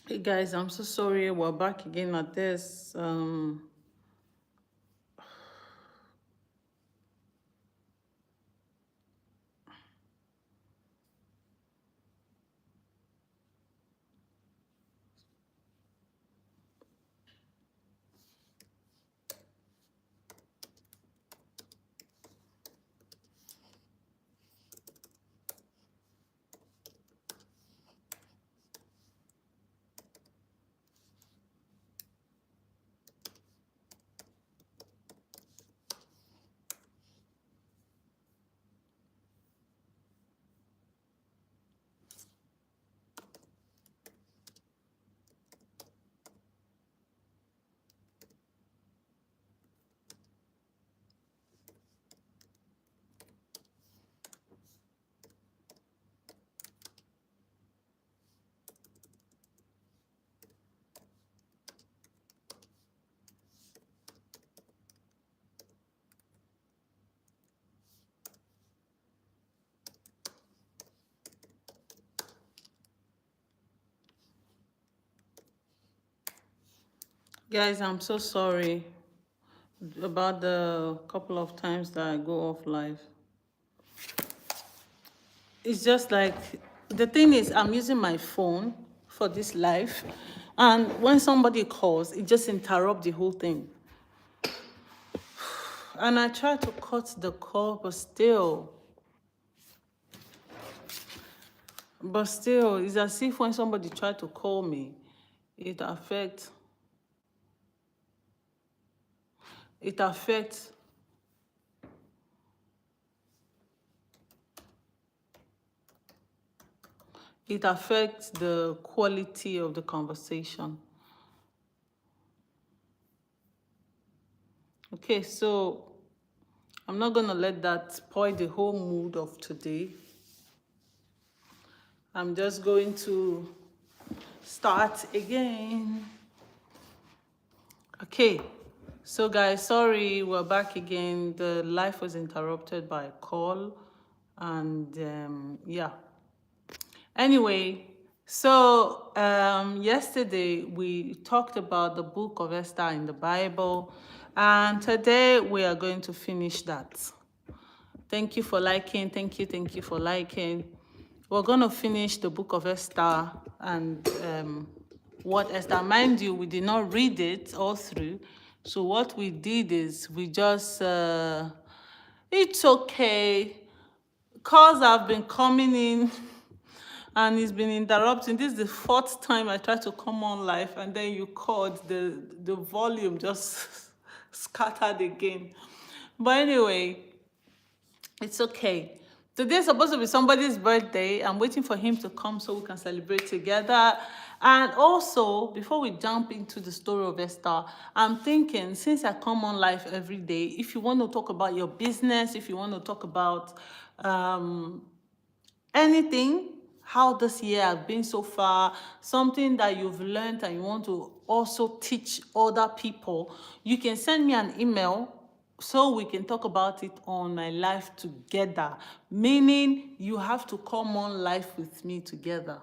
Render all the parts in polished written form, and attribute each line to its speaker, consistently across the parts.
Speaker 1: Hey guys, I'm so sorry. We're back again at this. Guys, I'm so sorry about the couple of times that I go off live. It's just like the thing is, I'm using my phone for this live, and when somebody calls, it just interrupts the whole thing. And I try to cut the call, but still, it's as if when somebody try to call me, it affects it affects it affects the quality of the conversation. Okay, so I'm not gonna let that spoil the whole mood of today. I'm just going to start again. Okay, so guys, sorry, we're back again. The life was interrupted by a call, and yeah. Anyway, so yesterday we talked about the book of Esther in the Bible, and today we are going to finish that. Thank you for liking. Thank you for liking. We're going to finish the book of Esther and what Esther. Mind you, we did not read it all through. So what we did is we just, it's okay. Calls have been coming in and it's been interrupting. This is the fourth time I tried to come on live and then you called. The volume just scattered again. But anyway, it's okay. Today's supposed to be somebody's birthday. I'm waiting for him to come so we can celebrate together. And also, before we jump into the story of Esther, I'm thinking, since I come on live every day, if you want to talk about your business, if you want to talk about um, anything, how this year has been so far, something that you've learned and you want to also teach other people, you can send me an email so we can talk about it on my live together. Meaning you have to come on live with me together.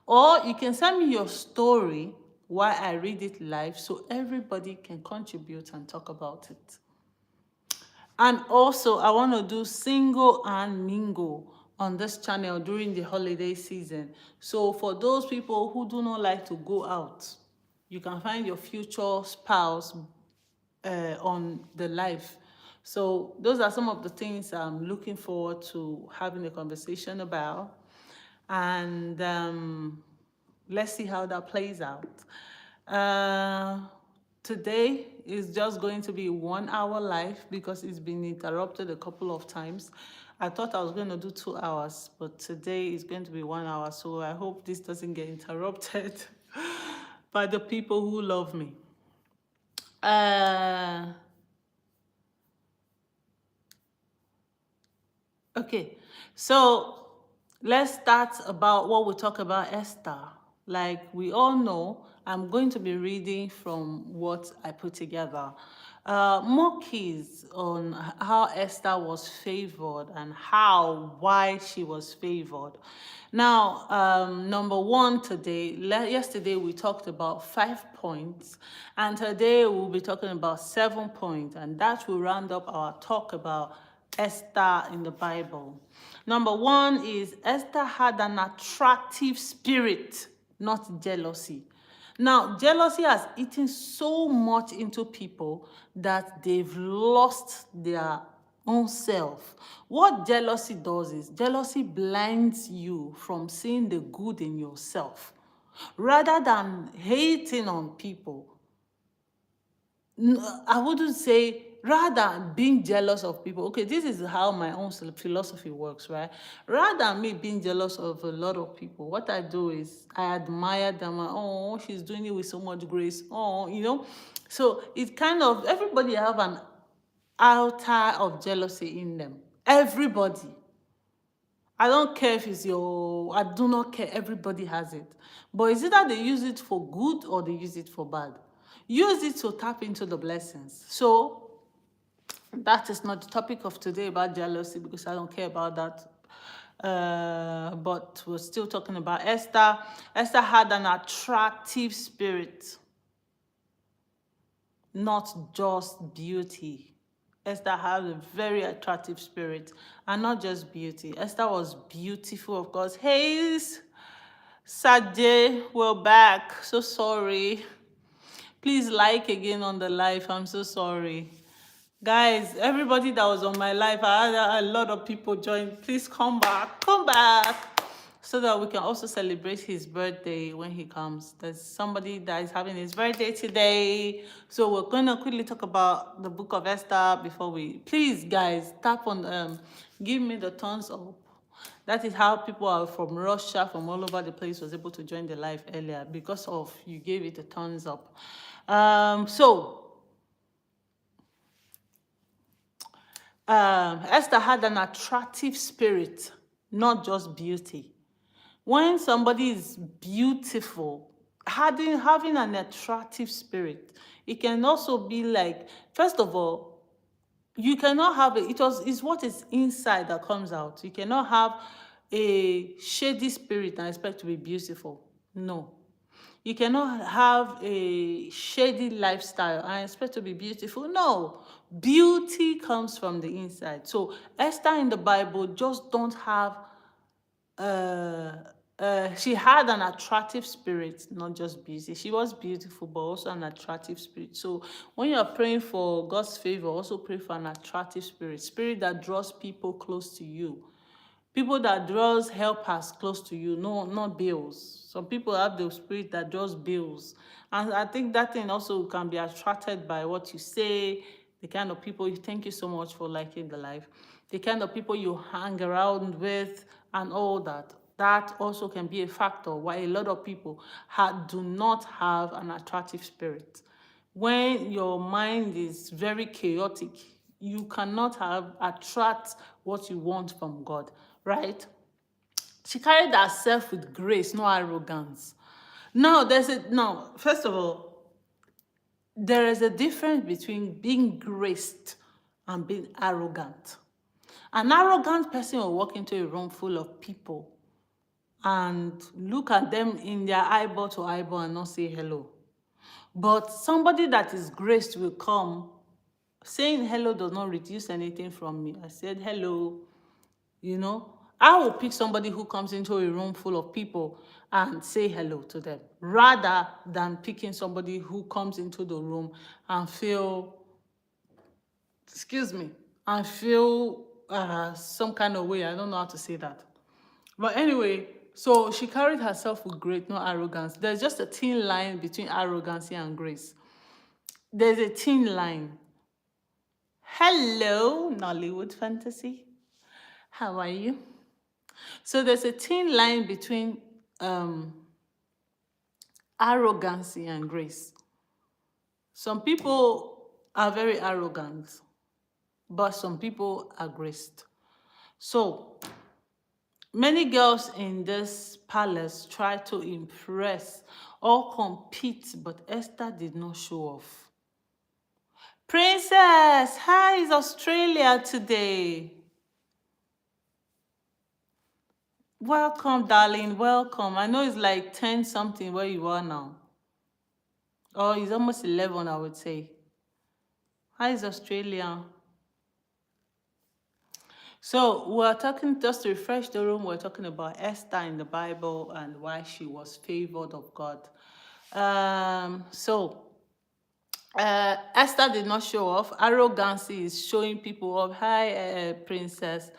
Speaker 1: Or you can send me your story while I read it live so everybody can contribute and talk about it. And also, I want to do single and mingle on this channel during the holiday season. So for those people who do not like to go out, you can find your future spouse on the live. So those are some of the things I'm looking forward to having a conversation about. And let's see how that plays out. Uh, Today is just going to be 1 hour live because it's been interrupted a couple of times. I thought I was going to do 2 hours, but today is going to be 1 hour. So I hope this doesn't get interrupted by the people who love me. Uh, Okay, so let's start about what we talk about Esther. Like we all know, I'm going to be reading from what I put together. more keys on how Esther was favored and why she was favored. Now, number one today, yesterday we talked about 5 points, and today we'll be talking about 7 points, and that will round up our talk about Esther in the Bible. Number one is Esther had an attractive spirit, not jealousy. Now, jealousy has eaten so much into people that they've lost their own self. What jealousy does is jealousy blinds you from seeing the good in yourself. Rather than hating on people, I wouldn't say, rather being jealous of people. Okay, this is how my own philosophy works, right? Rather than me being jealous of a lot of people, what I do is I admire them. Oh, she's doing it with so much grace. Oh, So it kind of, everybody have an altar of jealousy in them. Everybody. I don't care if it's I do not care. Everybody has it. But it's either they use it for good or they use it for bad. Use it to tap into the blessings. So that is not the topic of today about jealousy, because I don't care about that. But we're still talking about Esther. Esther had an attractive spirit, not just beauty. Esther had a very attractive spirit, and not just beauty. Esther was beautiful, of course. Hey, Sajay, we're back. So sorry. Please like again on the live. I'm so sorry. Guys, everybody that was on my live, I had a lot of people join. Please come back. Come back. So that we can also celebrate his birthday when he comes. There's somebody that is having his birthday today. So we're going to quickly talk about the book of Esther before we... Please, guys, tap on... give me the thumbs up. That is how people are from Russia, from all over the place, was able to join the live earlier, because of you gave it a thumbs up. Esther had an attractive spirit, not just beauty. When somebody is beautiful, having an attractive spirit, it can also be like, first of all, you cannot have it's what is inside that comes out. You cannot have a shady spirit and expect to be beautiful. No. You cannot have a shady lifestyle and expect to be beautiful. No. Beauty comes from the inside. So Esther in the Bible just don't have she had an attractive spirit, not just beauty. She was beautiful, but also an attractive spirit. So when you're praying for God's favor, also pray for an attractive spirit that draws people close to you. People that draws helpers close to you, no, not bills. Some people have the spirit that draws bills. And I think that thing also can be attracted by what you say, the kind of people you... Thank you so much for liking the live. The kind of people you hang around with and all that. That also can be a factor why a lot of people do not have an attractive spirit. When your mind is very chaotic, you cannot attract what you want from God, right? She carried herself with grace, no arrogance. Now, first of all, there is a difference between being graced and being arrogant. An arrogant person will walk into a room full of people and look at them in their eyeball to eyeball and not say hello. But somebody that is graced will come. Saying hello does not reduce anything from me. I said hello. I will pick somebody who comes into a room full of people and say hello to them, rather than picking somebody who comes into the room and feel some kind of way. I don't know how to say that. But anyway, so she carried herself with grace, no arrogance. There's just a thin line between arrogancy and grace. There's a thin line. Hello, Nollywood Fantasy. How are you? So there's a thin line between arrogancy and grace. Some people are very arrogant, but some people are graced. So many girls in this palace try to impress or compete, but Esther did not show off. Princess, how is Australia today? Welcome, darling. Welcome. I know it's like 10 something where you are now. Oh, it's almost 11, I would say. How is Australia? So we're talking, just to refresh the room, we're talking about Esther in the Bible and why she was favored of God. Esther did not show off. Arrogancy is showing people off. Hi, princess.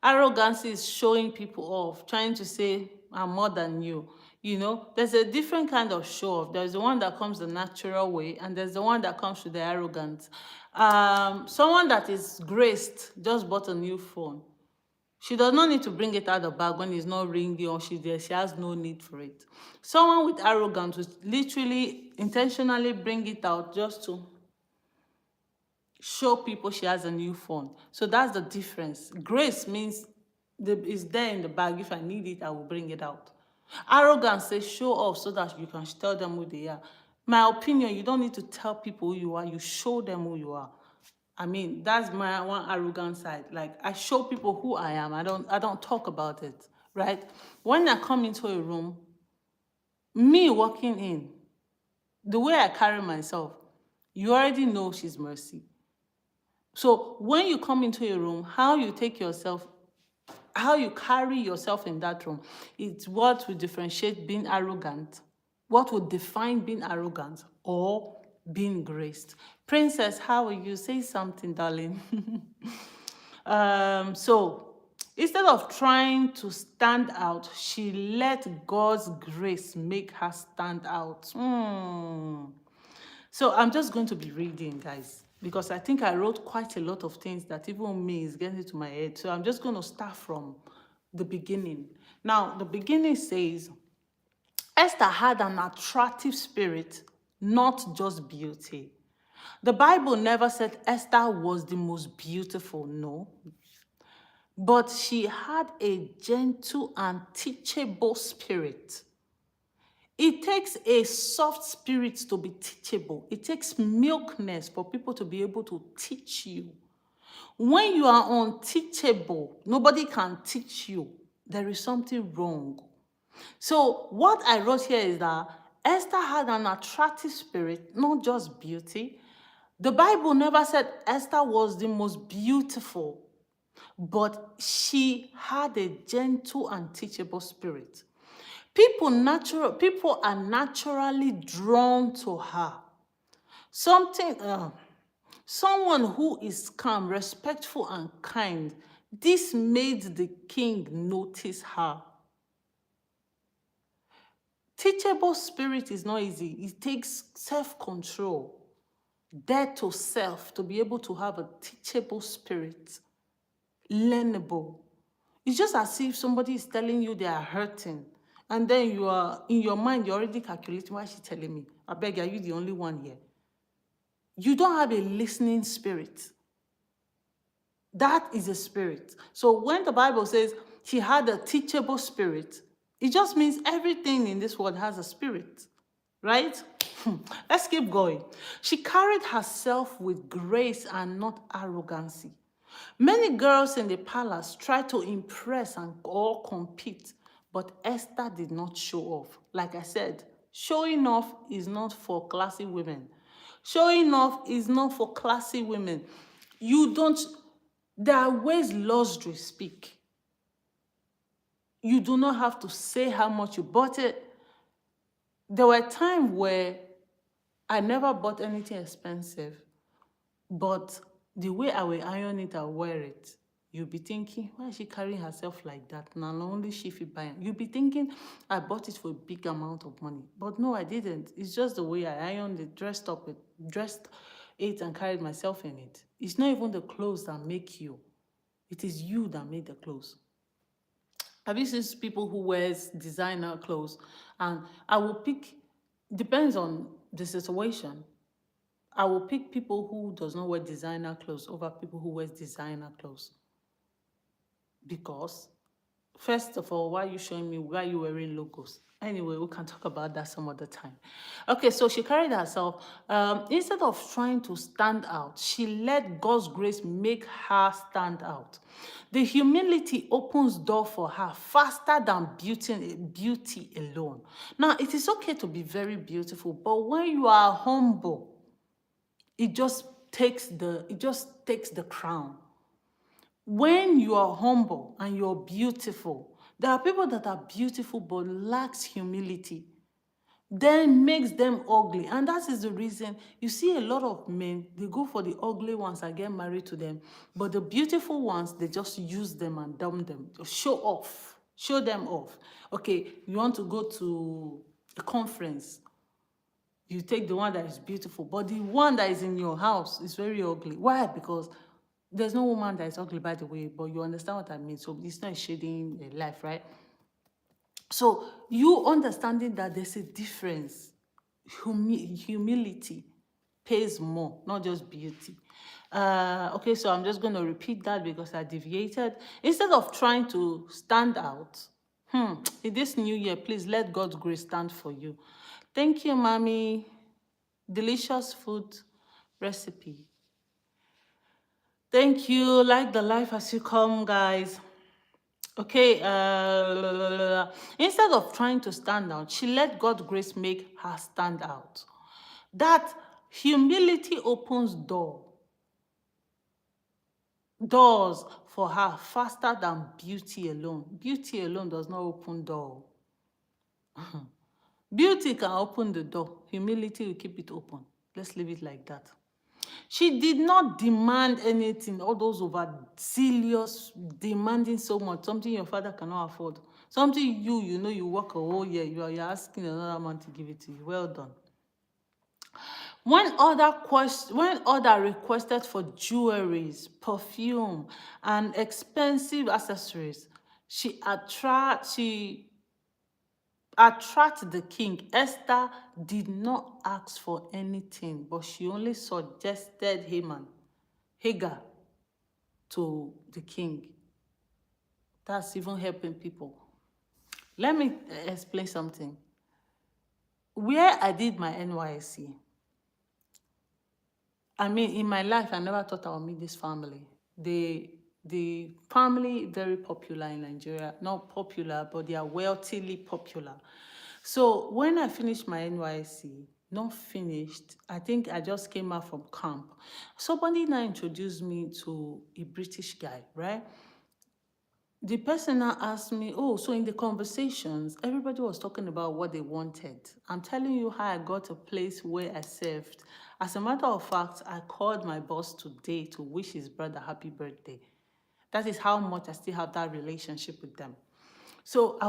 Speaker 1: Arrogancy is showing people off, trying to say, I'm more than you. You know, there's a different kind of show off. There's the one that comes the natural way, and there's the one that comes with the arrogance. Someone that is graced just bought a new phone. She does not need to bring it out of the bag when it's not ringing or she's there. She has no need for it. Someone with arrogance would literally intentionally bring it out just to show people she has a new phone. So that's the difference. Grace means it's there in the bag. If I need it, I will bring it out. Arrogance says show off so that you can tell them who they are. My opinion, you don't need to tell people who you are. You show them who you are. I mean, that's my one arrogant side. Like, I show people who I am. I don't talk about it, right? When I come into a room, me walking in, the way I carry myself, you already know she's Mercy. So when you come into a room, how you take yourself, how you carry yourself in that room, it's what will differentiate being arrogant, what will define being arrogant or being graced. Princess, how are you? Say something, darling. So instead of trying to stand out, she let God's grace make her stand out. So I'm just going to be reading, guys, because I think I wrote quite a lot of things that even me is getting to my head. So I'm just going to start from the beginning. Now, the beginning says, Esther had an attractive spirit, not just beauty. The Bible never said Esther was the most beautiful, no. But she had a gentle and teachable spirit. It takes a soft spirit to be teachable. It takes milkness for people to be able to teach you. When you are unteachable, nobody can teach you. There is something wrong. So what I wrote here is that Esther had an attractive spirit, not just beauty. The Bible never said Esther was the most beautiful, but she had a gentle and teachable spirit. People are naturally drawn to her. Someone who is calm, respectful, and kind. This made the king notice her. Teachable spirit is not easy. It takes self-control, death to self, to be able to have a teachable spirit, learnable. It's just as if somebody is telling you they are hurting, and then you are, in your mind, you're already calculating, why is she telling me? I beg, are you the only one here? You don't have a listening spirit. That is a spirit. So when the Bible says she had a teachable spirit, it just means everything in this world has a spirit, right? Let's keep going. She carried herself with grace and not arrogancy. Many girls in the palace tried to impress and or compete, but Esther did not show off. Like I said, showing off is not for classy women. Showing off is not for classy women. You don't, there are ways luxury speak. You do not have to say how much you bought it. There were times where I never bought anything expensive, but the way I will iron it, I'll wear it. You'll be thinking, why is she carrying herself like that? Not only she fit buy it. You'll be thinking, I bought it for a big amount of money. But no, I didn't. It's just the way I ironed it, dressed it and carried myself in it. It's not even the clothes that make you. It is you that made the clothes. Have you seen people who wears designer clothes? And I will pick, depends on the situation. I will pick people who does not wear designer clothes over people who wear designer clothes. Because First of all, why are you showing me why you wearing logos? Anyway, we can talk about that some other time. Okay, so she carried herself. Instead of trying to stand out, she let God's grace make her stand out. The humility opens door for her faster than beauty alone. Now, it is okay to be very beautiful, but when you are humble, it just takes the crown. When you are humble and you're beautiful, there are people that are beautiful but lacks humility, then makes them ugly. And that is the reason you see a lot of men, they go for the ugly ones and get married to them, but the beautiful ones, they just use them and dump them, show them off. Okay, you want to go to a conference, you take the one that is beautiful, but the one that is in your house is very ugly. Why? Because there's no woman that is ugly, by the way, but you understand what I mean. So it's not shading a life, right? So you understanding that there's a difference. Humility pays more, not just beauty. Okay, so I'm just going to repeat that because I deviated. Instead of trying to stand out, in this new year, please let God's grace stand for you. Thank you, mommy. Delicious food recipe. Thank you. Like the life as you come, guys. Okay, instead of trying to stand out, she let God's grace make her stand out. That humility opens doors for her faster than beauty alone. Beauty alone does not open door. Beauty can open the door. Humility will keep it open. Let's leave it like that. She did not demand anything, all those overzealous, demanding so much, something your father cannot afford. Something you work a whole year, you're asking another man to give it to you. Well done. When other requested for jewelries, perfume, and expensive accessories, she attract the king. Esther did not ask for anything, but she only suggested Hagar to the king. That's even helping people. Let me explain something. Where I did my NYSC, I mean, in my life, I never thought I would meet this family. The family very popular in Nigeria. Not popular, but they are wealthily popular. So when I finished my NYSC, not finished, I think I just came out from camp. Somebody now introduced me to a British guy, right? The person now asked me, oh, so in the conversations, everybody was talking about what they wanted. I'm telling you how I got a place where I served. As a matter of fact, I called my boss today to wish his brother happy birthday. That is how much I still have that relationship with them. So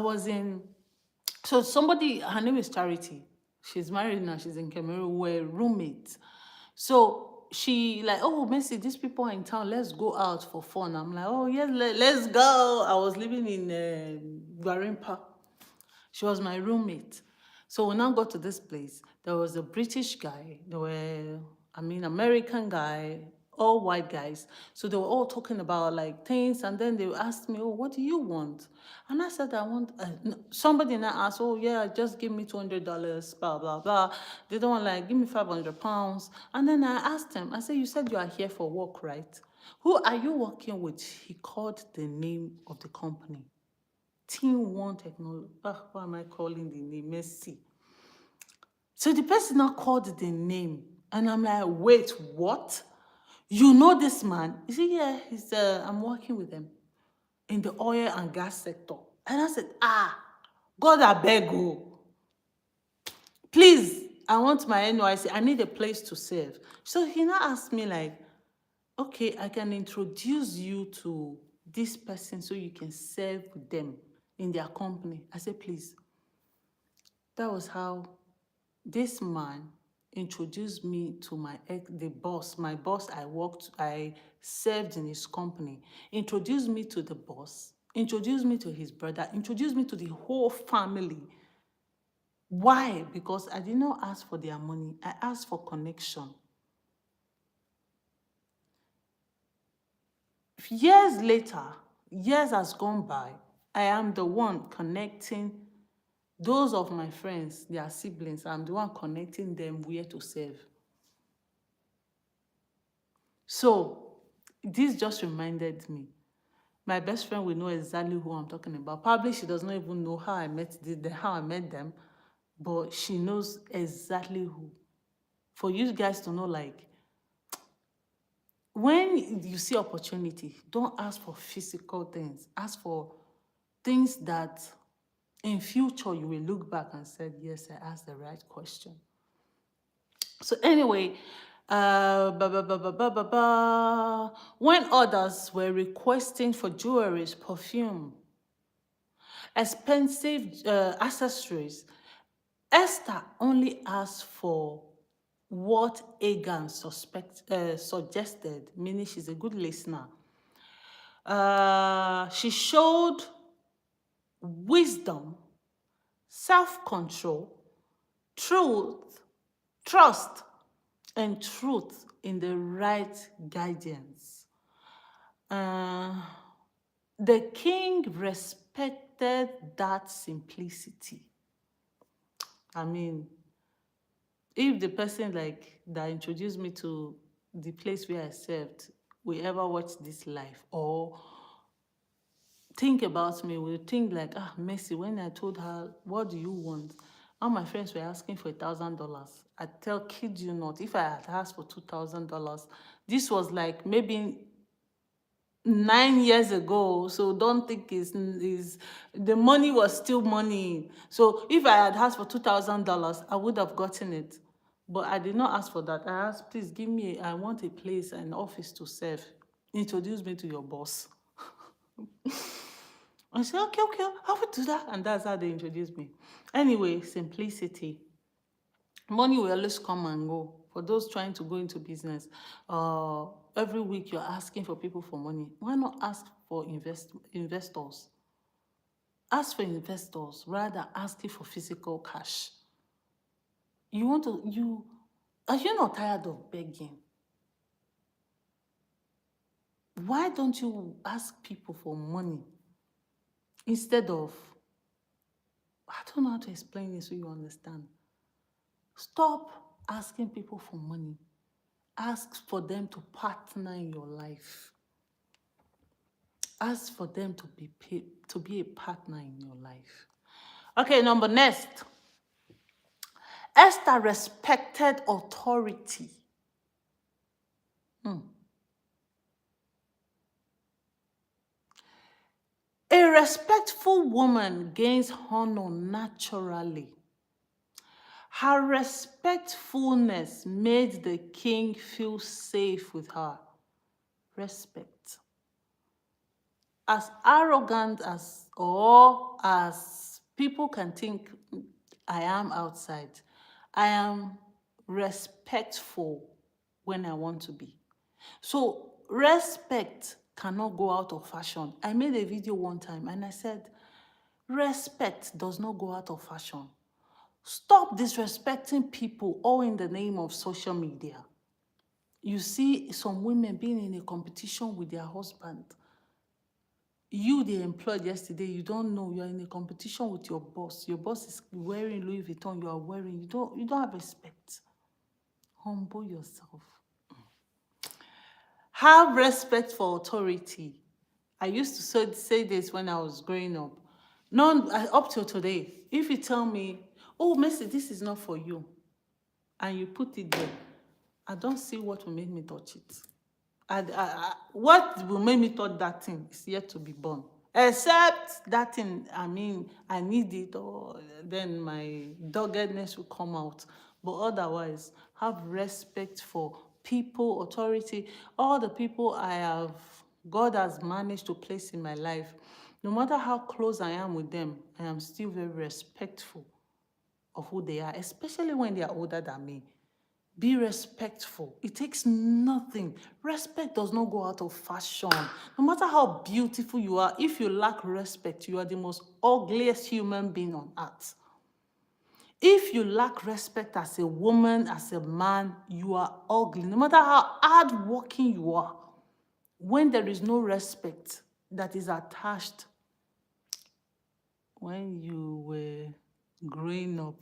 Speaker 1: somebody, her name is Charity. She's married now, she's in Cameroon, we're roommates. So she like, oh, Messi, these people are in town, let's go out for fun. I'm like, oh, yes, let's go. I was living in Gwarimpa. She was my roommate. So we now got to this place. There was a British guy. There were, American guy, all white guys. So they were all talking about like things. And then they asked me, oh, what do you want? And I said, I want, somebody now asked, oh, yeah, just give me $200, blah, blah, blah. They don't want like, give me 500 pounds. And then I asked him, I said, you said you are here for work, right? Who are you working with? He called the name of the company. Team One Technology. What am I calling the name? Messi. So the person now called the name, and I'm like, wait, what? You know this man? He said, yeah, I'm working with him in the oil and gas sector. And I said, God, I beg you. Please, I want my NYC. I need a place to serve. So he now asked me like, okay, I can introduce you to this person so you can serve them in their company. I said, please. That was how this man introduced me to my boss. My boss, I served in his company. Introduced me to the boss, introduced me to his brother, introduced me to the whole family. Why? Because I did not ask for their money. I asked for connection. Years later, years has gone by. I am the one connecting those of my friends, their siblings. I'm the one connecting them where to serve. So this just reminded me. My best friend will know exactly who I'm talking about. Probably she does not even know how I met them, but she knows exactly who. For you guys to know, like, when you see opportunity, don't ask for physical things. Ask for things that in future you will look back and say, yes, I asked the right question. So anyway, when others were requesting for jewelry, perfume, expensive accessories, Esther only asked for what Agan suggested, meaning she's a good listener. She showed wisdom, self-control, truth, trust, and truth in the right guidance. Uh, the king respected that simplicity. I mean, if the person like that introduced me to the place where I served will ever watch this live or think about me, will think like, ah, Mercy, when I told her, what do you want? All my friends were asking for $1,000. I tell, kid you not, if I had asked for $2,000, this was like maybe 9 years ago, so don't think is the money was still money. So if I had asked for $2,000, I would have gotten it, but I did not ask for that. I asked, please give me, I want a place, an office to serve. Introduce me to your boss. I said, okay, okay, I will do that, and that's how they introduced me. Anyway, simplicity. Money will always come and go. For those trying to go into business, every week you're asking for people for money. Why not ask for investors? Ask for investors rather asking for physical cash. Are you not tired of begging? Why don't you ask people for money instead of, I don't know how to explain this so you understand. Stop asking people for money. Ask for them to partner in your life. Ask for them to be a partner in your life. Okay, number next. Esther respected authority. A respectful woman gains honor naturally. Her respectfulness made the king feel safe with her. Respect. As arrogant as people can think I am outside, I am respectful when I want to be. So respect cannot go out of fashion. I made a video one time and I said, respect does not go out of fashion. Stop disrespecting people all in the name of social media. You see some women being in a competition with their husband. You, they employed yesterday, you don't know, you're in a competition with your boss. Your boss is wearing Louis Vuitton, you are wearing, you don't have respect. Humble yourself. Have respect for authority. I used to say this when I was growing up. Up till today, if you tell me, oh, Mercy, this is not for you, and you put it there, I don't see what will make me touch it. What will make me touch that thing is yet to be born. Except that thing, I mean, I need it, or then my doggedness will come out. But otherwise, have respect for people, authority, all the people God has managed to place in my life. No matter how close I am with them, I am still very respectful of who they are, especially when they are older than me. Be respectful. It takes nothing. Respect does not go out of fashion. No matter how beautiful you are, if you lack respect, you are the most ugliest human being on earth. If you lack respect as a woman, as a man, you are ugly. No matter how hardworking you are, when there is no respect that is attached, when you were growing up.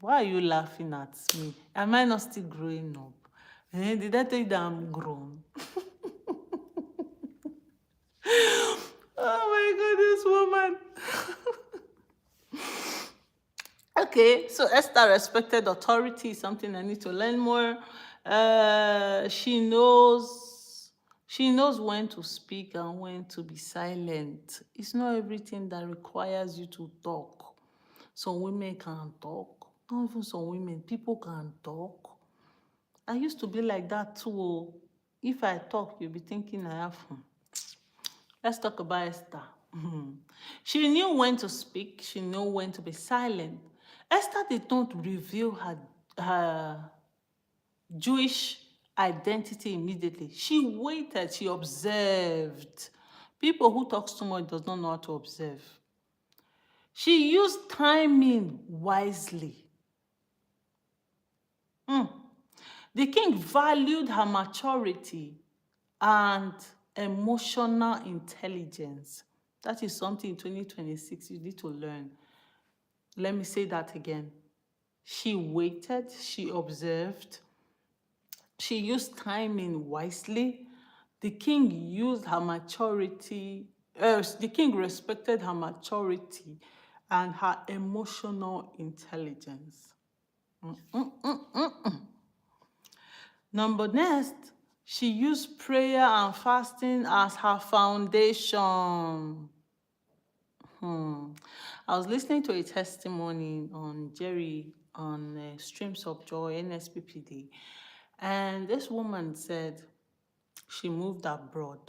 Speaker 1: Why are you laughing at me? Am I not still growing up? Did I tell you that I'm grown? Oh my God, this woman. Okay, so Esther respected authority, something I need to learn more. She knows when to speak and when to be silent. It's not everything that requires you to talk. Some women can talk. Not even some women, people can talk. I used to be like that too. Oh. If I talk, you'll be thinking I have. Let's talk about Esther. She knew when to speak, she knew when to be silent. Esther did not reveal her Jewish identity immediately. She waited, she observed. People who talk too much does not know how to observe. She used timing wisely. The king valued her maturity and emotional intelligence. That is something in 2026 you need to learn. Let me say that again. She waited, she observed, she used timing wisely. The king used her maturity, the king respected her maturity and her emotional intelligence. Number next, she used prayer and fasting as her foundation. I was listening to a testimony on Jerry on Streams of Joy, NSPPD, and this woman said she moved abroad.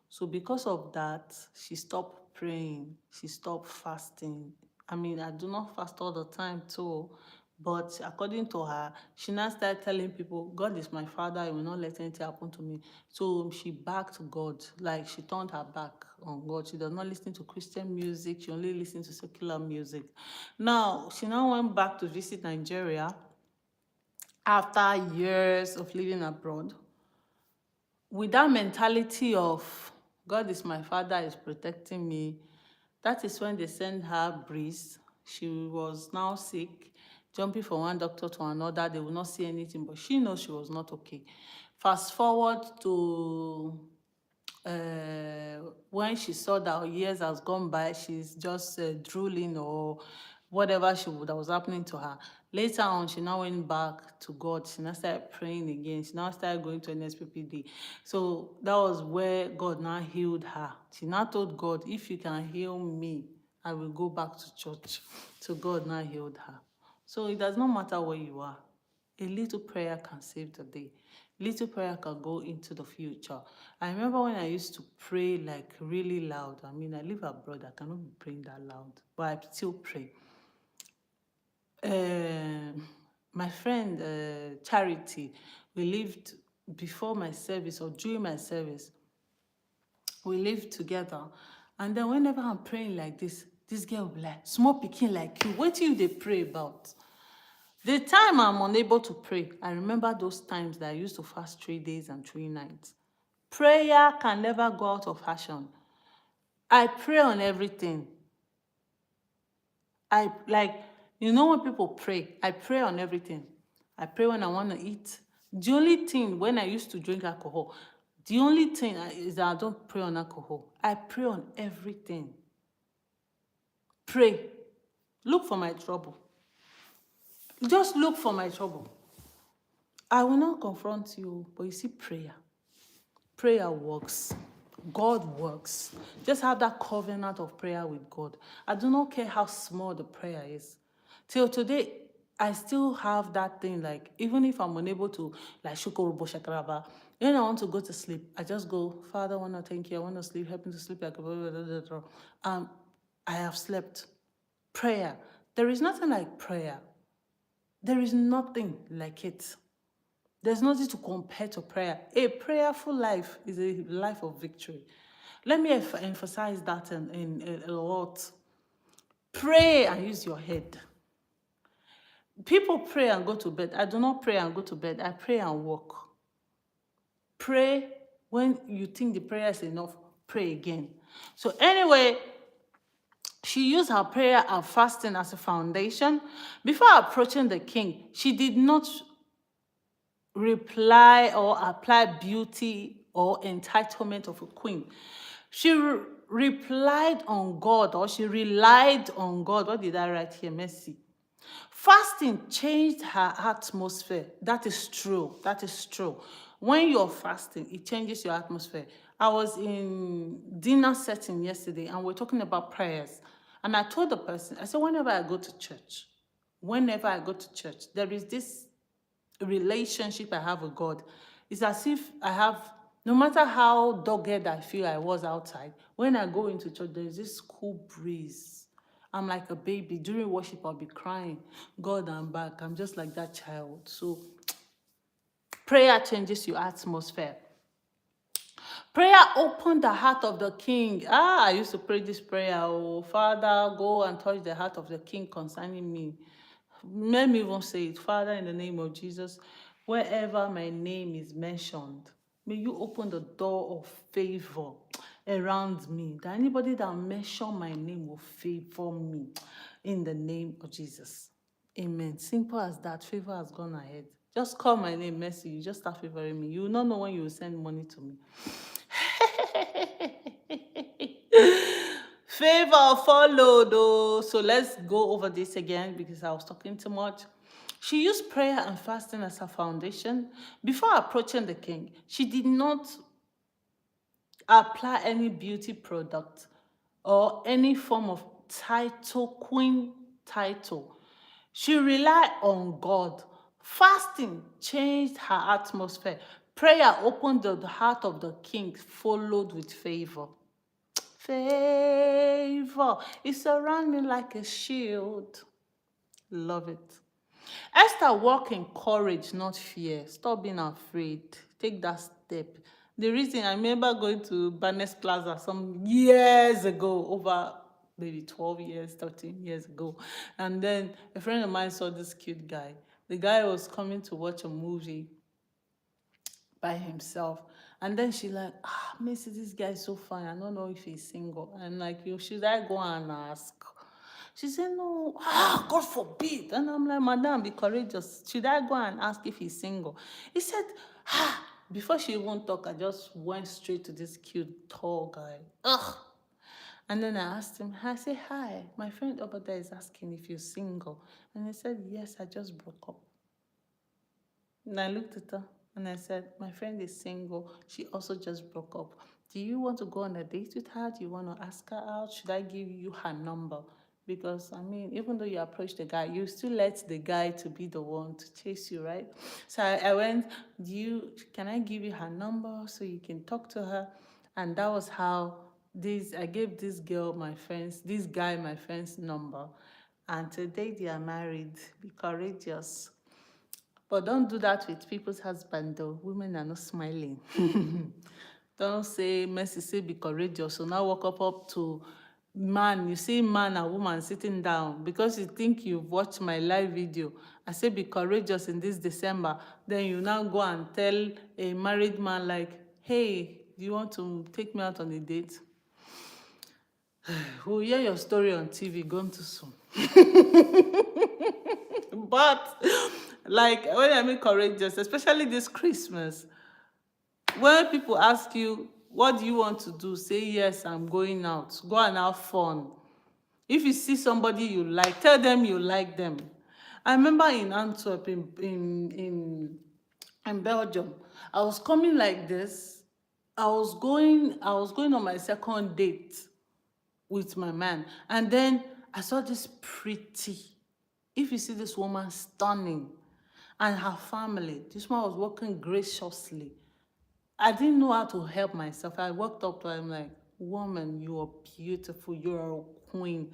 Speaker 1: So because of that, she stopped praying, she stopped fasting. I mean, I do not fast all the time too, but according to her, she now started telling people, God is my father, he will not let anything happen to me. So she backed God, like she turned her back on God. She does not listen to Christian music, she only listens to secular music. Now, she now went back to visit Nigeria after years of living abroad with that mentality of God is my father, is protecting me. That is when they sent her breeze. She was now sick, jumping from one doctor to another. They will not see anything, but she knows she was not okay. Fast forward to when she saw that years has gone by, she's just drooling or whatever that was happening to her. Later on, she now went back to God. She now started praying again. She now started going to an SPPD. So that was where God now healed her. She now told God, if you can heal me, I will go back to church. So God now healed her. So it does not matter where you are. A little prayer can save the day. Little prayer can go into the future. I remember when I used to pray like really loud. I mean, I live abroad. I cannot be praying that loud, but I still pray. My friend Charity, we lived before my service or during my service. We lived together, and then whenever I'm praying like this girl will be like, "Small pikin like you, what you they pray about?" The time I'm unable to pray, I remember those times that I used to fast 3 days and 3 nights. Prayer can never go out of fashion. I pray on everything. When people pray, I pray on everything. I pray when I want to eat. The only thing when I used to drink alcohol, the only thing is that I don't pray on alcohol. I pray on everything. Pray. Look for my trouble. Just look for my trouble. I will not confront you, but you see, prayer works. God works. Just have that covenant of prayer with God. I do not care how small the prayer is. Till today, I still have that thing, like, even if I'm unable to, like, shukorobo shakaraba, when I want to go to sleep, I just go, Father, I want to thank you. I want to sleep. Help me to sleep like I have slept. Prayer. There is nothing like prayer. There is nothing like it. There's nothing to compare to prayer. A prayerful life is a life of victory. Let me emphasize that in a lot. Pray and use your head. People pray and go to bed. I do not pray and go to bed. I pray and walk. Pray when you think the prayer is enough. Pray again. So anyway, She used her prayer and fasting as a foundation. Before approaching the king, she did not reply or apply beauty or entitlement of a queen. She replied on God, or she relied on God. What did I write here? Mercy. Fasting changed her atmosphere. That is true. That is true. When you're fasting, it changes your atmosphere. I was in dinner setting yesterday and we're talking about prayers. And I told the person, I said, whenever I go to church, there is this relationship I have with God. It's as if I have, no matter how dogged I feel I was outside, when I go into church, there's this cool breeze. I'm like a baby. During worship, I'll be crying. God, I'm back. I'm just like that child. So prayer changes your atmosphere. Prayer opened the heart of the king. I used to pray this prayer. Oh, Father, go and touch the heart of the king concerning me. Let me even say it. Father, in the name of Jesus, wherever my name is mentioned, may you open the door of favor around me. That anybody that mention my name will favor me in the name of Jesus. Amen. Simple as that. Favor has gone ahead. Just call my name, Mercy. You just start favoring me. You will not know when you will send money to me. Favor followed, though. So let's go over this again because I was talking too much. She used prayer and fasting as her foundation. Before approaching the king, she did not apply any beauty product or any form of title, queen title. She relied on God. Fasting changed her atmosphere. Prayer opened the heart of the king, followed with favor. Favor. It surrounds me like a shield. Love it. Esther walk in courage, not fear. Stop being afraid. Take that step. The reason I remember going to Barnes Plaza some years ago, over maybe 12 years, 13 years ago. And then a friend of mine saw this cute guy. The guy was coming to watch a movie by himself. And then she like, Missy, this guy is so fine. I don't know if he's single. I'm like, you should I go and ask? She said, no, God forbid. And I'm like, madam, be courageous. Should I go and ask if he's single? He said, before she even talk, I just went straight to this cute, tall guy. Ugh. And then I asked him, I said, hi, my friend over there is asking if you're single. And he said, yes, I just broke up. And I looked at her and I said, my friend is single. She also just broke up. Do you want to go on a date with her? Do you want to ask her out? Should I give you her number? Because, I mean, even though you approach the guy, you still let the guy to be the one to chase you, right? So I went, can I give you her number so you can talk to her? And that was how I gave this guy, my friend's number. And today they are married. Be courageous. But don't do that with people's husband, though. Women are not smiling. Don't say, Mercy, say be courageous. So now walk up to man. You see man and woman sitting down because you think you've watched my live video. I say be courageous in this December. Then you now go and tell a married man like, hey, do you want to take me out on a date? We'll hear your story on TV, gone too soon. But like when I mean courageous, especially this Christmas, when people ask you, what do you want to do? Say, yes, I'm going out. Go and have fun. If you see somebody you like, tell them you like them. I remember in Antwerp, in Belgium, I was coming like this. I was going on my second date with my man. And then I saw this pretty, if you see this woman, stunning, and her family. This one was walking graciously. I didn't know how to help myself. I walked up to her, I'm like, woman, you are beautiful. You're a queen.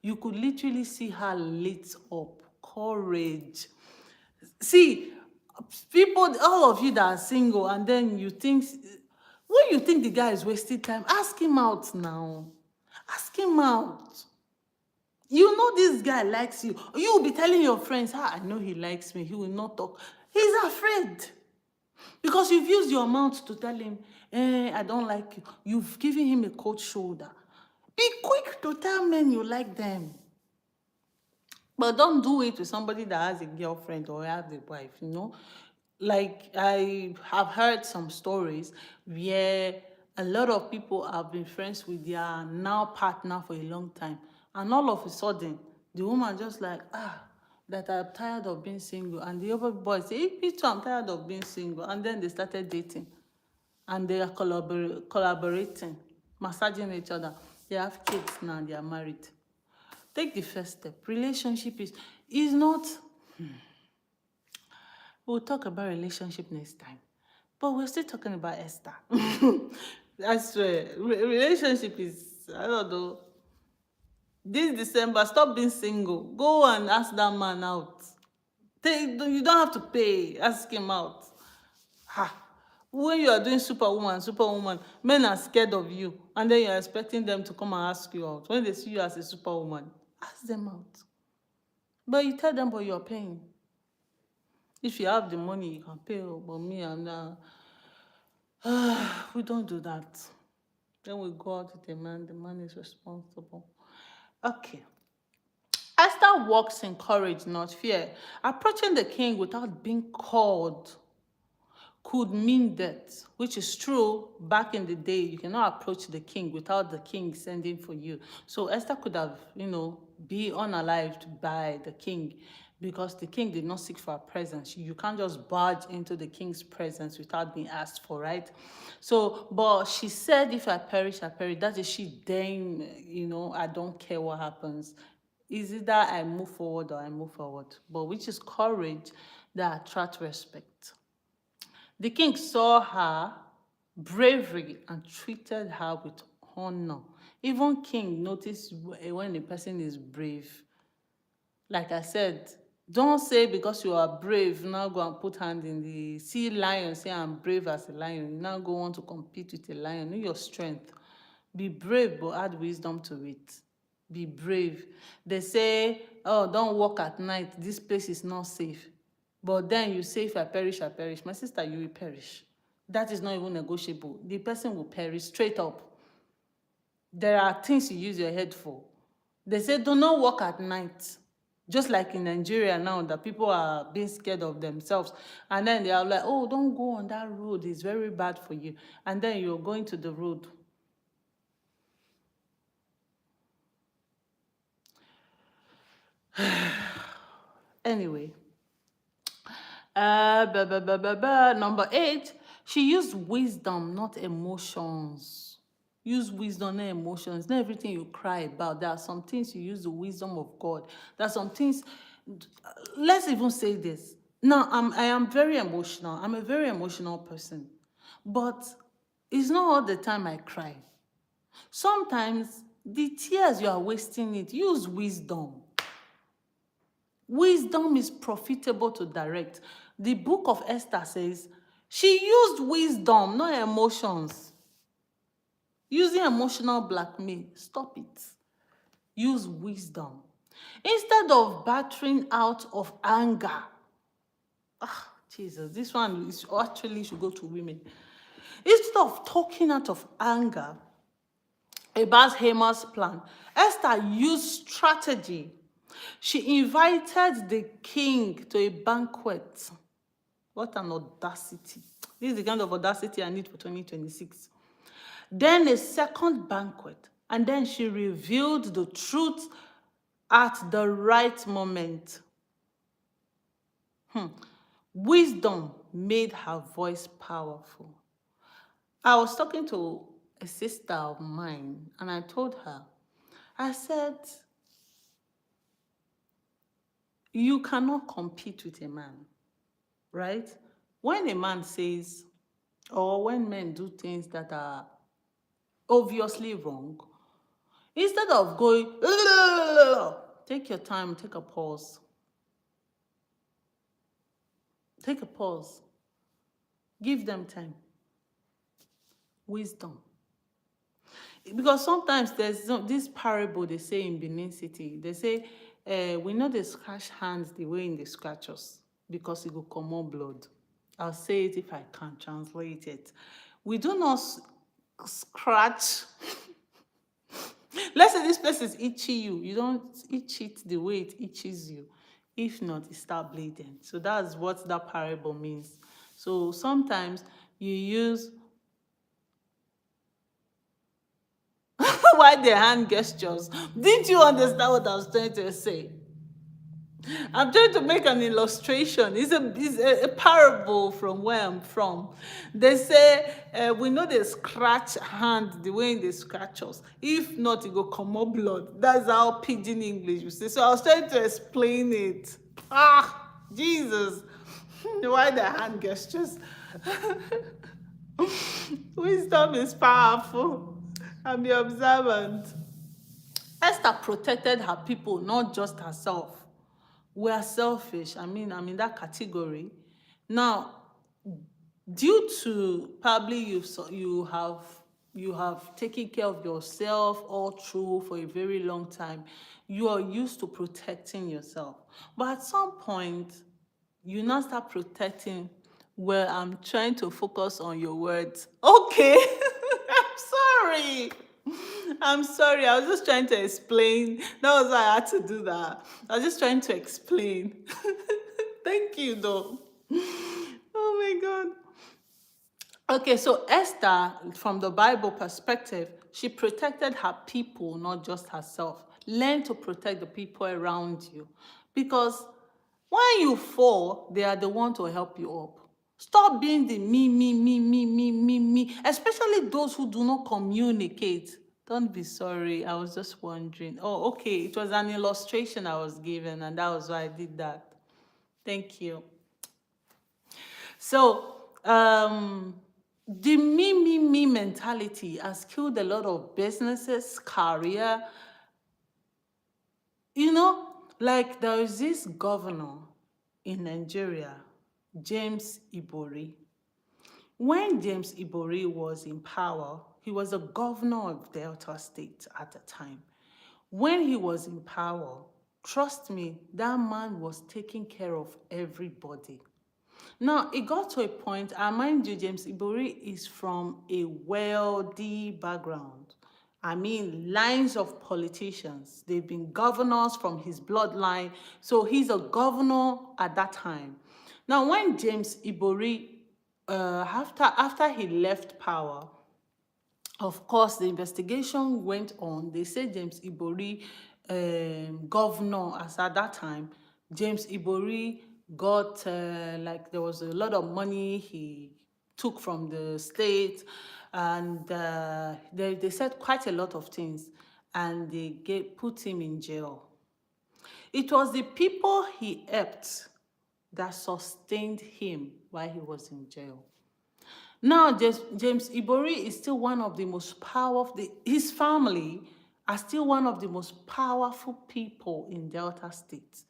Speaker 1: You could literally see her lit up. Courage. See, people, all of you that are single, and then you think, when you think the guy is wasting time, ask him out now. Ask him out. You know this guy likes you. You will be telling your friends, I know he likes me. He will not talk. He's afraid. Because you've used your mouth to tell him, I don't like you. You've given him a cold shoulder. Be quick to tell men you like them. But don't do it to somebody that has a girlfriend or has a wife, you know? Like, I have heard some stories where a lot of people have been friends with their now partner for a long time. And all of a sudden, the woman just like, that I'm tired of being single. And the other boy say, me too, I'm tired of being single. And then they started dating. And they are collaborating, massaging each other. They have kids now, they are married. Take the first step. Relationship is not. We'll talk about relationship next time. But we're still talking about Esther. I swear, relationship is, I don't know. This December, stop being single. Go and ask that man out. You don't have to pay. Ask him out. Ha. When you are doing superwoman, men are scared of you. And then you're expecting them to come and ask you out. When they see you as a superwoman, ask them out. But you tell them, but you're paying. If you have the money, you can pay. But me, I'm not. We don't do that. Then we go out with a man. The man is responsible. Okay. Esther walks in courage, not fear. Approaching the king without being called could mean death, which is true. Back in the day, you cannot approach the king without the king sending for you. So Esther could have, be unalived by the king because the king did not seek for her presence. You can't just barge into the king's presence without being asked for, right? So, but she said, if I perish, I perish. That is she then, I don't care what happens. Is it that I move forward or I move forward? But which is courage that attracts respect. The king saw her bravery and treated her with honor. Even king notice when a person is brave. Like I said, don't say because you are brave, now go and put hand in the see lion, say I'm brave as a lion. You now go want to compete with a lion. Know your strength. Be brave, but add wisdom to it. Be brave. They say, oh, don't walk at night. This place is not safe. But then you say, if I perish, I perish. My sister, you will perish. That is not even negotiable. The person will perish straight up. There are things you use your head for. They say, do not walk at night. Just like in Nigeria now, that people are being scared of themselves. And then they are like, oh, don't go on that road. It's very bad for you. And then you're going to the road. Anyway, number 8, she used wisdom, not emotions. Use wisdom, not emotions. Not everything you cry about. There are some things you use the wisdom of God. There are some things. Let's even say this. Now, I am very emotional. I'm a very emotional person, but it's not all the time I cry. Sometimes the tears you are wasting it. Use wisdom. Wisdom is profitable to direct. The book of Esther says she used wisdom, not emotions. Using emotional blackmail, stop it. Use wisdom. Instead of battering out of anger. Jesus, this one is actually should go to women. Instead of talking out of anger about Haman's plan, Esther used strategy. She invited the king to a banquet. What an audacity. This is the kind of audacity I need for 2026. Then a second banquet. And then she revealed the truth at the right moment. Wisdom made her voice powerful. I was talking to a sister of mine and I told her, I said, you cannot compete with a man, right? When a man says, or when men do things that are obviously wrong, instead of going, take your time, take a pause. Take a pause. Give them time. Wisdom. Because sometimes there's this parable they say in Benin City. They say, we know they scratch hands the way in the scratch us because it will come more blood. I'll say it if I can translate it. We do not scratch Let's say this place is itchy you. You don't itch it the way it itches you. If not, it start bleeding. So that's what that parable means. So sometimes you use why the hand gestures. Didn't you understand what I was trying to say? I'm trying to make an illustration. It's a parable from where I'm from. They say we know they scratch hand the way they scratch us. If not, it go come up blood. That's how pidgin English you say. So I was trying to explain it. Jesus. Why the hand gestures? Wisdom is powerful. And be observant. Esther protected her people, not just herself. We are selfish. I'm in that category. Now, due to probably you have taken care of yourself all through for a very long time, you are used to protecting yourself. But at some point, you now start protecting. Well, I'm trying to focus on your words. Okay. I'm sorry. I'm sorry. I was just trying to explain. That was why I had to do that. I was just trying to explain. Thank you, though. Oh my God. Okay, so Esther, from the Bible perspective, she protected her people, not just herself. Learn to protect the people around you. Because when you fall, they are the one to help you up. Stop being the me, especially those who do not communicate. Don't be sorry. I was just wondering. Oh, okay. It was an illustration I was given, and that was why I did that. Thank you. So, the me mentality has killed a lot of businesses, career. You know, like there is this governor in Nigeria, James Ibori. When James Ibori was in power, he was a governor of Delta State at the time. When he was in power, trust me, that man was taking care of everybody. Now, it got to a point, and mind you, James Ibori is from a wealthy background. Lines of politicians. They've been governors from his bloodline. So he's a governor at that time. Now, when James Ibori, after he left power, of course, the investigation went on. They said James Ibori, governor as at that time, James Ibori got, there was a lot of money he took from the state, and they said quite a lot of things, and they put him in jail. It was the people he helped that sustained him while he was in jail. Now, James Ibori is still one of the most powerful, his family are still one of the most powerful people in Delta State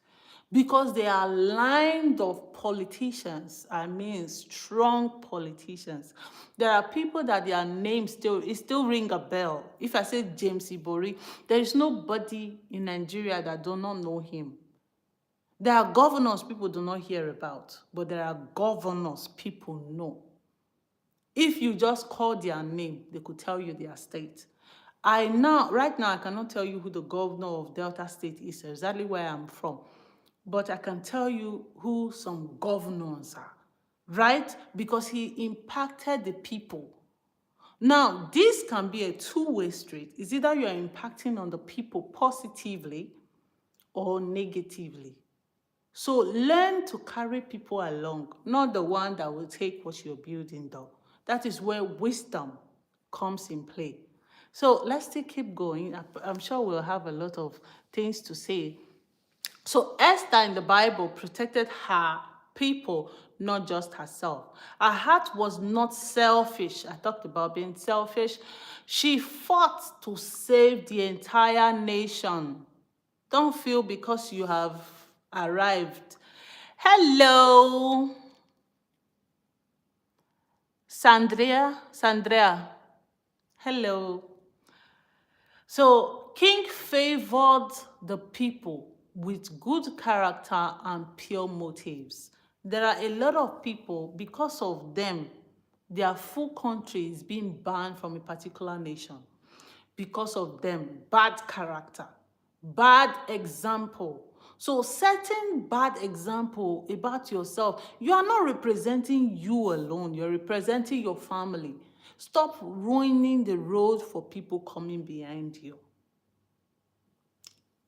Speaker 1: because they are lined of politicians, strong politicians. There are people that their name still ring a bell. If I say James Ibori, there is nobody in Nigeria that do not know him. There are governors people do not hear about, but there are governors people know. If you just call their name, they could tell you their state. Right now, I cannot tell you who the governor of Delta State is, exactly where I'm from. But I can tell you who some governors are, right? Because he impacted the people. Now, this can be a two-way street. It's either you are impacting on the people positively or negatively. So learn to carry people along, not the one that will take what you're building though. That is where wisdom comes in play. So let's still keep going. I'm sure we'll have a lot of things to say. So Esther in the Bible protected her people, not just herself. Her heart was not selfish. I talked about being selfish. She fought to save the entire nation. Don't feel because you have arrived. Hello. Sandria. Hello. So, King favored the people with good character and pure motives. There are a lot of people, because of them, their full country is being banned from a particular nation. because of them. Bad character, bad example. So setting bad example about yourself, you are not representing you alone, you're representing your family. Stop ruining the road for people coming behind you.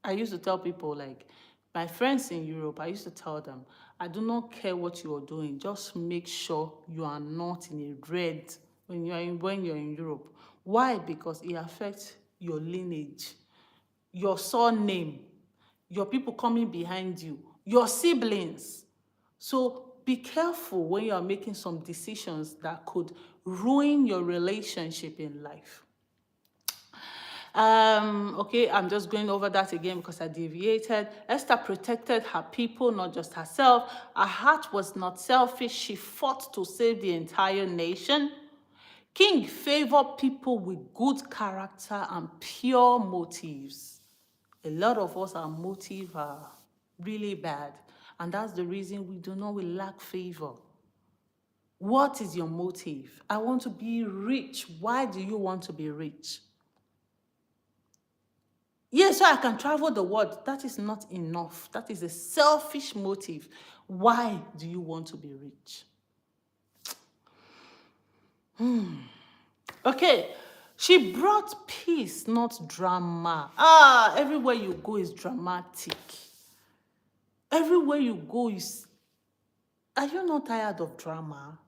Speaker 1: I used to tell people, like my friends in Europe, I used to tell them, I do not care what you are doing. Just make sure you are not in a red when you're in Europe. Why? Because it affects your lineage, your surname, your people coming behind you, your siblings. So be careful when you are making some decisions that could ruin your relationship in life. Okay, I'm just going over that again because I deviated. Esther protected her people, not just herself. Her heart was not selfish. She fought to save the entire nation. King favored people with good character and pure motives. A lot of us, our motives are really bad. And that's the reason we lack favor. What is your motive? I want to be rich. Why do you want to be rich? Yes, so I can travel the world. That is not enough. That is a selfish motive. Why do you want to be rich? Okay, she brought peace, not drama. Everywhere you go is dramatic. Everywhere you go is... Are you not tired of drama?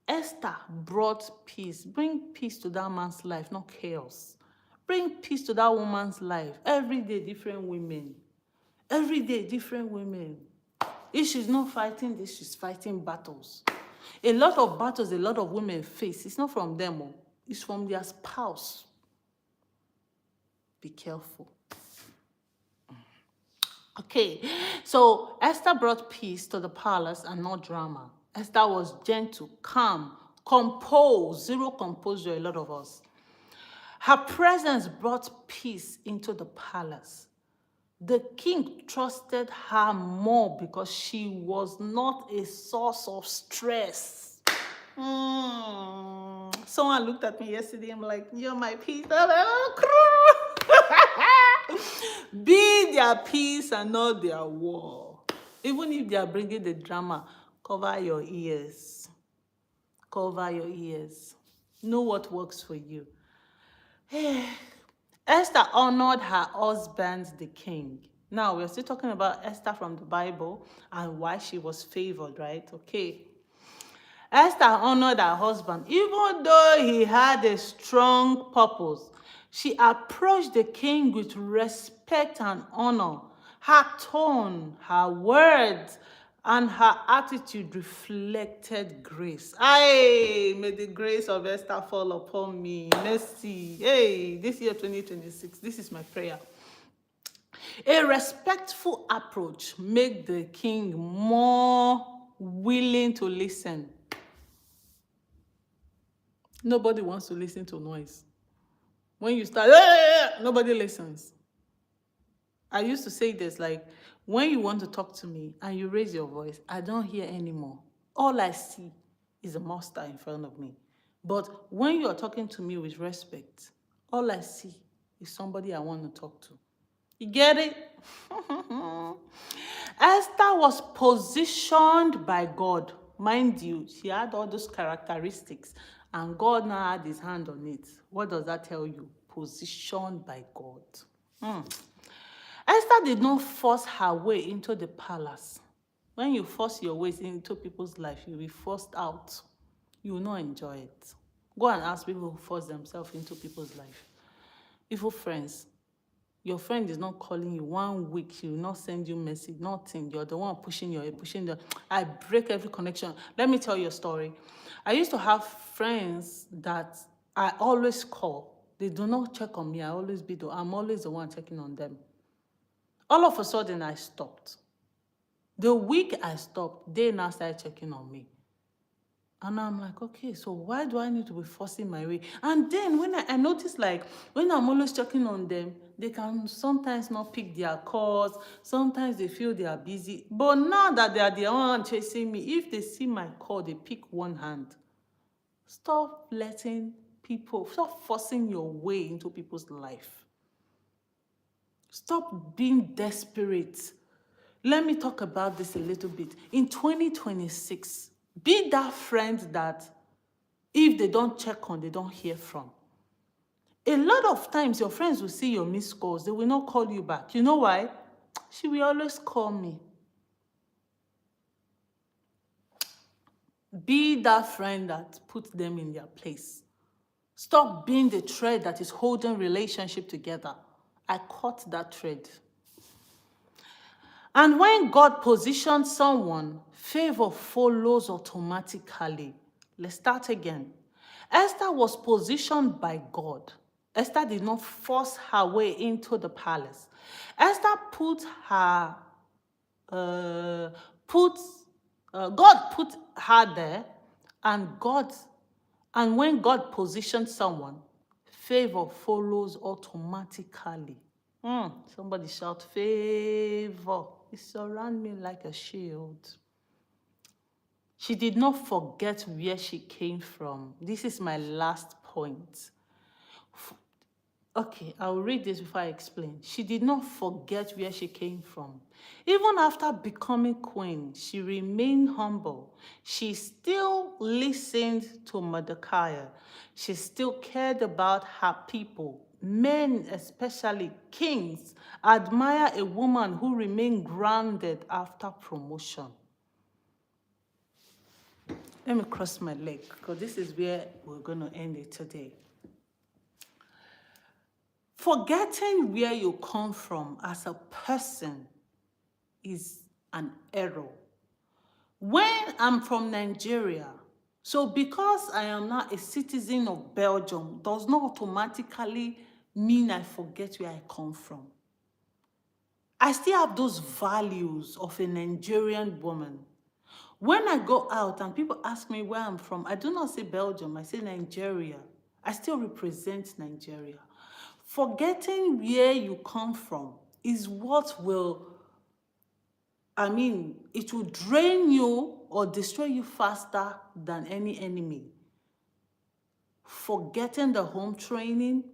Speaker 1: Esther brought peace. Bring peace to that man's life, not chaos. Bring peace to that woman's life. Every day, different women. Every day, different women. If she's not fighting this, she's fighting battles. A lot of battles a lot of women face, it's not from them, it's from their spouse. Be careful. Okay, so Esther brought peace to the palace and not drama. Esther was gentle, calm, composed, zero composure, a lot of us. Her presence brought peace into the palace. The king trusted her more because she was not a source of stress. Someone looked at me yesterday, I'm like, you're my peace. I'm like, be their peace and not their war. Even if they are bringing the drama, cover your ears. Cover your ears. Know what works for you. Esther honored her husband, the king. Now, we're still talking about Esther from the Bible and why she was favored, right? Okay. Esther honored her husband. Even though he had a strong purpose, she approached the king with respect and honor. Her tone, her words, and her attitude reflected grace. Aye, may the grace of Esther fall upon me. Mercy. Hey, this year 2026, this is my prayer. A respectful approach made the king more willing to listen. Nobody wants to listen to noise. When you start, nobody listens. I used to say this, like, when you want to talk to me and you raise your voice, I don't hear anymore. All I see is a monster in front of me. But when you are talking to me with respect, all I see is somebody I want to talk to. You get it? Esther was positioned by God. Mind you, she had all those characteristics, and God now had his hand on it. What does that tell you? Positioned by God. Esther did not force her way into the palace. When you force your ways into people's life, you'll be forced out. You will not enjoy it. Go and ask people who force themselves into people's life. Evil friends. Your friend is not calling you 1 week, she will not send you message, nothing. You're the one pushing I break every connection. Let me tell you a story. I used to have friends that I always call. They do not check on me. I'm always the one checking on them. All of a sudden, I stopped. The week I stopped, they now started checking on me. And I'm like, okay, so why do I need to be forcing my way? And then when I noticed, like, when I'm always checking on them, they can sometimes not pick their calls. Sometimes they feel they are busy. But now that they are the one chasing me, if they see my call, they pick one hand. Stop letting people. Stop forcing your way into people's life. Stop being desperate. Let me talk about this a little bit. In 2026, be that friend that if they don't check on, they don't hear from. A lot of times, your friends will see your missed calls. They will not call you back. You know why? She will always call me. Be that friend that puts them in their place. Stop being the thread that is holding relationship together. I cut that thread. And when God positions someone, favor follows automatically. Let's start again. Esther was positioned by God. Esther did not force her way into the palace. Esther God put her there, and when God positions someone, favor follows automatically. Somebody shout, favor. It surrounds me like a shield. She did not forget where she came from. This is my last point. Okay, I'll read this before I explain. She did not forget where she came from. Even after becoming queen, she remained humble. She still listened to Mordecai. She still cared about her people. Men, especially kings, admire a woman who remained grounded after promotion. Let me cross my leg because this is where we're going to end it today. Forgetting where you come from as a person is an error. When I'm from Nigeria, so because I am not a citizen of Belgium, does not automatically mean I forget where I come from. I still have those values of a Nigerian woman. When I go out and people ask me where I'm from, I do not say Belgium, I say Nigeria. I still represent Nigeria. Forgetting where you come from is what will, it will drain you or destroy you faster than any enemy. Forgetting the home training,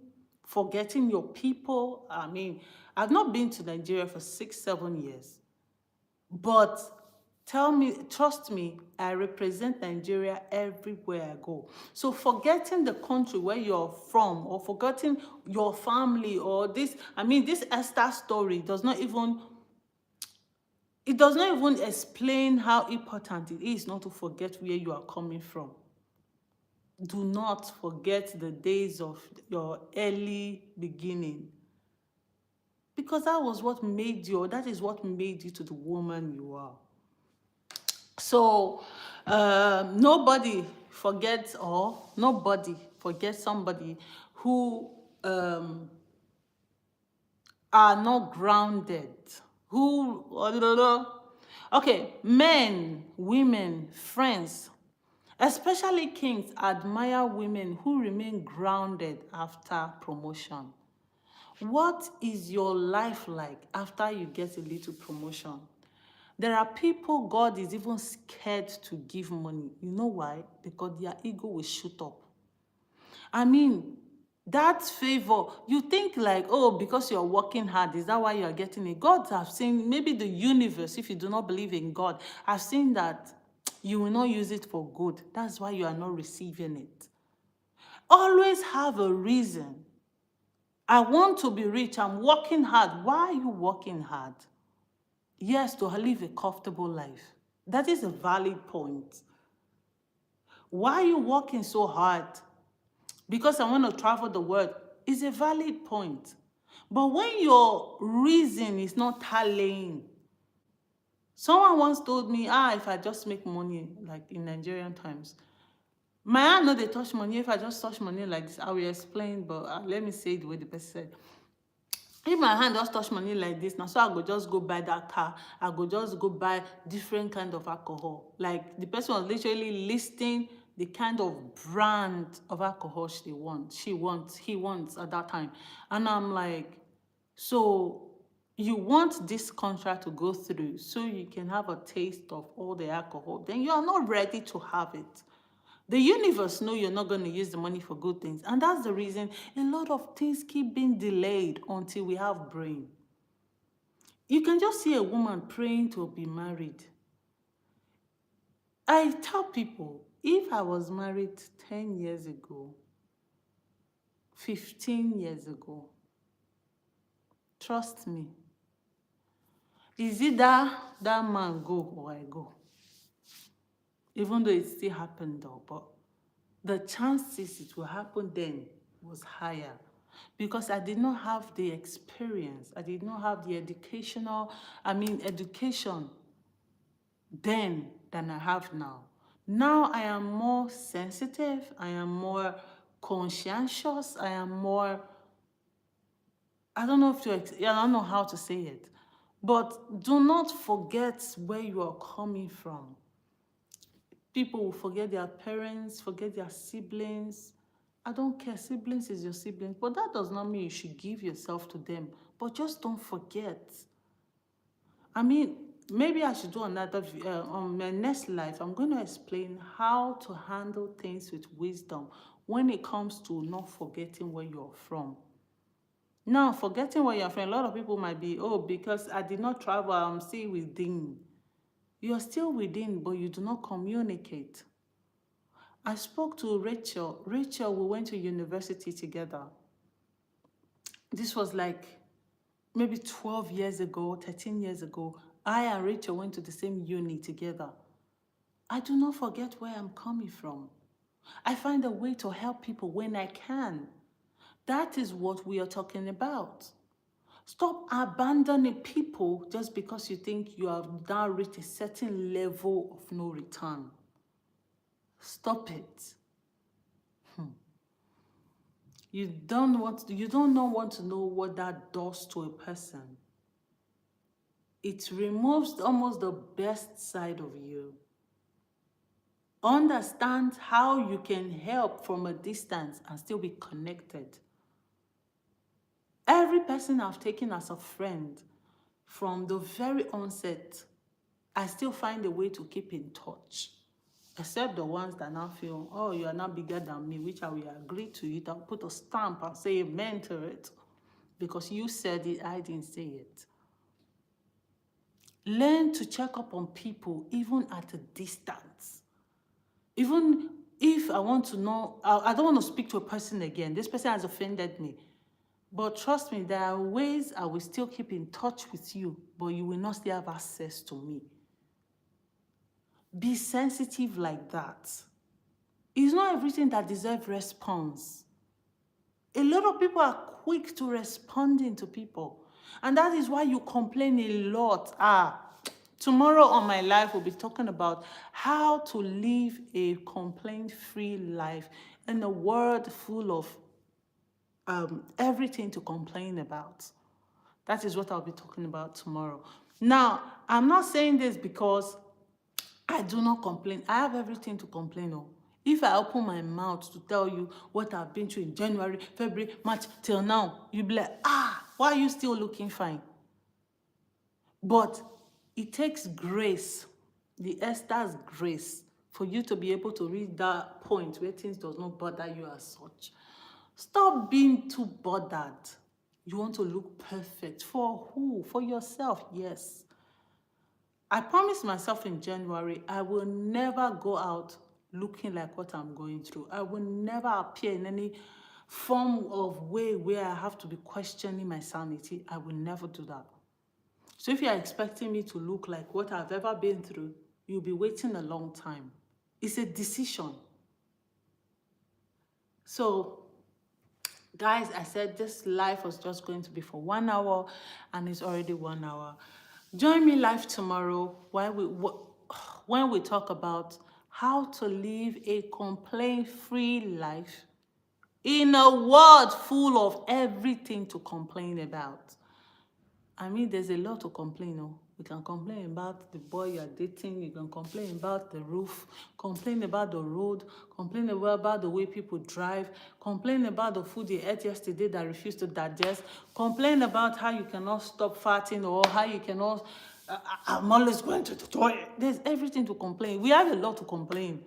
Speaker 1: forgetting your people. I've not been to Nigeria for 6-7 years, but trust me, I represent Nigeria everywhere I go. So forgetting the country where you're from or forgetting your family or this Esther story does not even explain how important it is not to forget where you are coming from. Do not forget the days of your early beginning. Because that is what made you to the woman you are. So nobody forgets somebody who are not grounded. Okay, men, women, friends, especially kings, admire women who remain grounded after promotion. What is your life like after you get a little promotion? There are people God is even scared to give money. You know why? Because their ego will shoot up. That favor, you think like, because you're working hard, is that why you're getting it? God has seen, maybe the universe, if you do not believe in God, I've seen that you will not use it for good. That's why you are not receiving it. Always have a reason. I want to be rich. I'm working hard. Why are you working hard? Yes, to live a comfortable life. That is a valid point. Why are you working so hard? Because I want to travel the world is a valid point. But when your reason is not tallying, someone once told me, if I just make money, like in Nigerian times, my hand no dey touch money. If I just touch money like this, I will explain, but let me say it the way the person said. If my hand just touch money like this now, so I go just go buy that car, I go just go buy different kind of alcohol. Like the person was literally listing the kind of brand of alcohol he wants at that time. And I'm like, so you want this contract to go through so you can have a taste of all the alcohol, then you are not ready to have it. The universe know you're not going to use the money for good things. And that's the reason a lot of things keep being delayed until we have brain. You can just see a woman praying to be married. I tell people, if I was married 10 years ago, 15 years ago, trust me, is it that man go or I go? Even though it still happened though, but the chances it will happen then was higher because I did not have the experience. I did not have the education then than I have now. Now I am more sensitive. I am more conscientious. I am more, I don't know how to say it, but do not forget where you are coming from. People will forget their parents, forget their siblings. I don't care, siblings is your siblings, but that does not mean you should give yourself to them. But just don't forget. I mean, maybe I should do another, on my next life, I'm going to explain how to handle things with wisdom when it comes to not forgetting where you're from. Now, forgetting where you're from, a lot of people might be, oh, because I did not travel, I'm still within. You're still within, but you do not communicate. I spoke to Rachel. Rachel, we went to university together. This was like maybe 12 years ago, 13 years ago. I and Rachel went to the same uni together. I do not forget where I'm coming from. I find a way to help people when I can. That is what we are talking about. Stop abandoning people just because you think you have now reached a certain level of no return. Stop it. You don't want to know what that does to a person. It removes almost the best side of you. Understand how you can help from a distance and still be connected. Every person I've taken as a friend from the very onset, I still find a way to keep in touch. Except the ones that now feel, oh, you are not bigger than me, which I will agree to it. I'll put a stamp and say amen to it. Because you said it, I didn't say it. Learn to check up on people even at a distance. Even if I want to know, I don't want to speak to a person again. This person has offended me. But trust me, there are ways I will still keep in touch with you, but you will not still have access to me. Be sensitive like that. It's not everything that deserves response. A lot of people are quick to responding to people. And that is why you complain a lot. Tomorrow on my life, we'll be talking about how to live a complaint-free life in a world full of everything to complain about. That is what I'll be talking about tomorrow. Now, I'm not saying this because I do not complain. I have everything to complain of. If I open my mouth to tell you what I've been through in January, February, March, till now, you'll be like, why are you still looking fine? But it takes grace, the Esther's grace, for you to be able to reach that point where things does not bother you as such. Stop being too bothered. You want to look perfect. For who? For yourself, yes. I promised myself in January, I will never go out looking like what I'm going through. I will never appear in any form of way where I have to be questioning my sanity. I will never do that. So if you're expecting me to look like what I've ever been through, you'll be waiting a long time. It's a decision. So, guys, I said this live was just going to be for 1 hour, and it's already 1 hour. Join me live tomorrow when we talk about how to live a complaint-free life in a world full of everything to complain about. I mean, there's a lot to complain on. You can complain about the boy you're dating. You can complain about the roof, complain about the road, complain about the way people drive, complain about the food you ate yesterday that refused to digest, complain about how you cannot stop farting or how you cannot, I'm always going to the toilet. There's everything to complain. We have a lot to complain.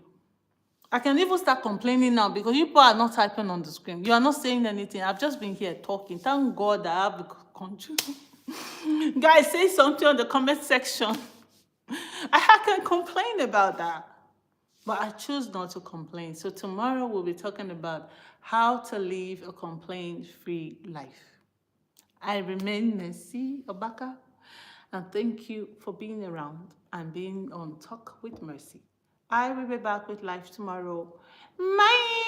Speaker 1: I can even start complaining now because you people are not typing on the screen. You are not saying anything. I've just been here talking. Thank God I have the control. Guys, say something on the comment section. I can complain about that. But I choose not to complain. So tomorrow we'll be talking about how to live a complaint-free life. I remain Mercy Obaka, and thank you for being around and being on Talk with Mercy. I will be back with life tomorrow. Bye.